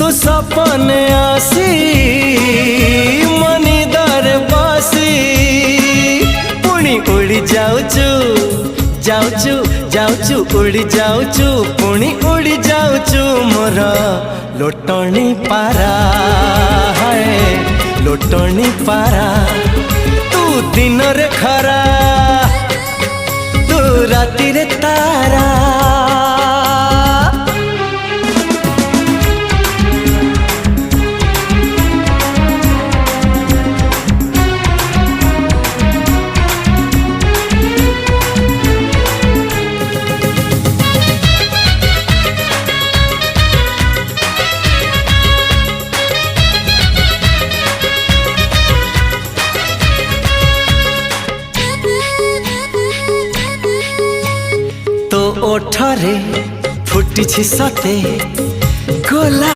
तू सपने आसी मनिदार बासी पुणी उड़ी जाऊचु जाऊचु जाऊचु उड़ी जाऊचु पुणी उड़ी जाऊचु मोर लोटणी पारा है लोटणी पारा तू दिन रे खरा तू राति रे तारा तो ओठरे फुटी सते गोला।